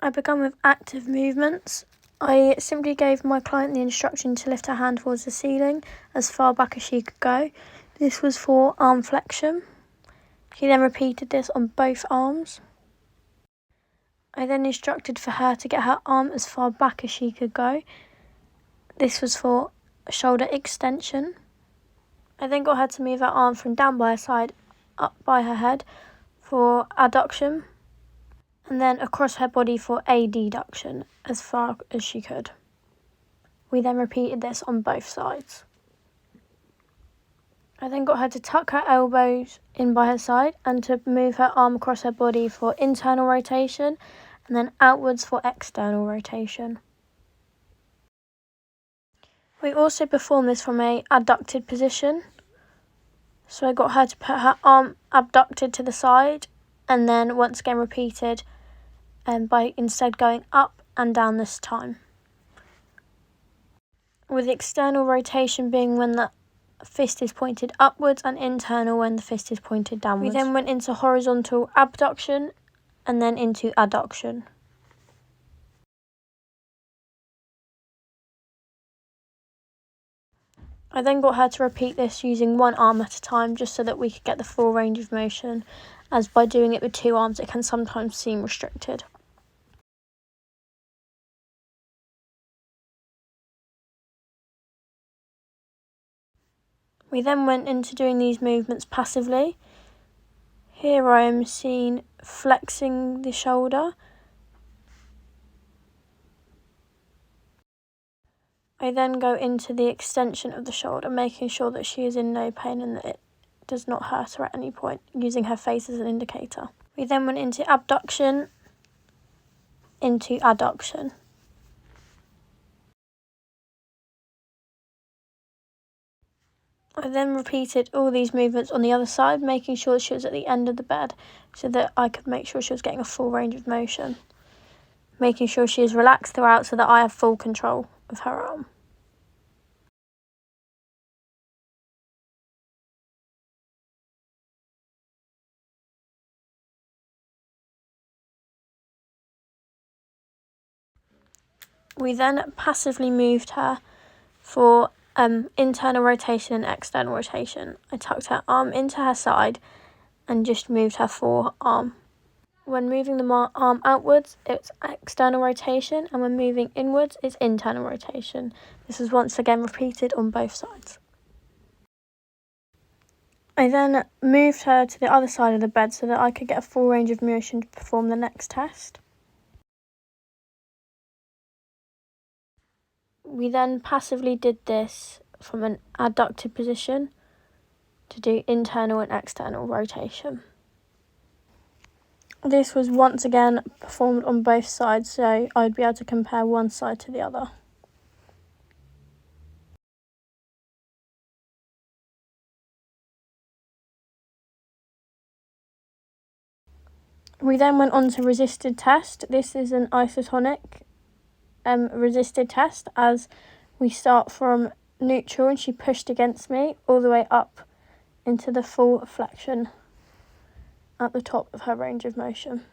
I began with active movements. I simply gave my client the instruction to lift her hand towards the ceiling as far back as she could go. This was for arm flexion. She then repeated this on both arms. I then instructed for her to get her arm as far back as she could go. This was for shoulder extension. I then got her to move her arm from down by her side up by her head for adduction, and then across her body for adduction as far as she could. We then repeated this on both sides. I then got her to tuck her elbows in by her side and to move her arm across her body for internal rotation and then outwards for external rotation. We also performed this from a adducted position. So I got her to put her arm abducted to the side and then once again repeated by instead going up and down this time. With external rotation being when the fist is pointed upwards and internal when the fist is pointed downwards. We then went into horizontal abduction and then into adduction. I then got her to repeat this using one arm at a time just so that we could get the full range of motion, as by doing it with two arms it can sometimes seem restricted. We then went into doing these movements passively. Here I am seen flexing the shoulder. I then go into the extension of the shoulder, making sure that she is in no pain and that it does not hurt her at any point, using her face as an indicator. We then went into abduction, into adduction. I then repeated all these movements on the other side, making sure that she was at the end of the bed so that I could make sure she was getting a full range of motion. Making sure she is relaxed throughout so that I have full control of her arm. We then passively moved her for internal rotation and external rotation. I tucked her arm into her side and just moved her forearm. When moving the arm outwards, it's external rotation, and when moving inwards, it's internal rotation. This was once again repeated on both sides. I then moved her to the other side of the bed so that I could get a full range of motion to perform the next test. We then passively did this from an adducted position to do internal and external rotation. This was once again performed on both sides, so I'd be able to compare one side to the other. We then went on to resisted test. This is an isotonic resisted test, as we start from neutral and she pushed against me all the way up into the full flexion at the top of her range of motion.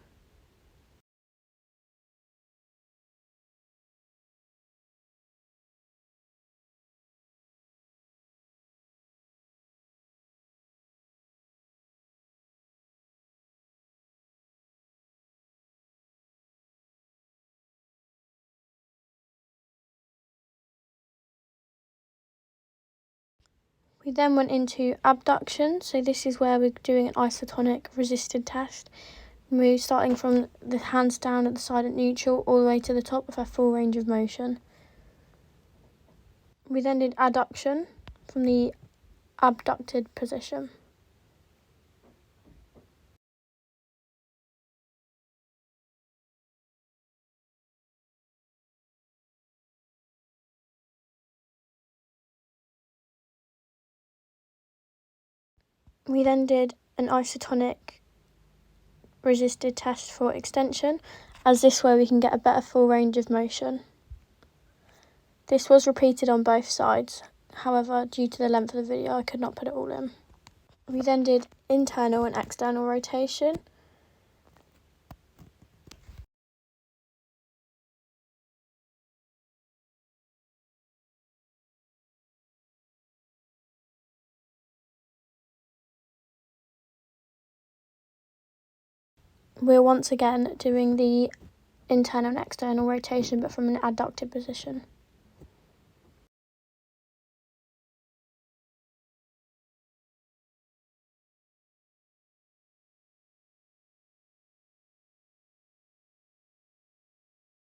We then went into abduction, so this is where we're doing an isotonic resisted test. We're starting from the hands down at the side at neutral all the way to the top of her full range of motion. We then did adduction from the abducted position. We then did an isotonic resisted test for extension, as this way we can get a better full range of motion. This was repeated on both sides, however, due to the length of the video, I could not put it all in. We then did internal and external rotation. we're once again doing the internal and external rotation, but from an adducted position.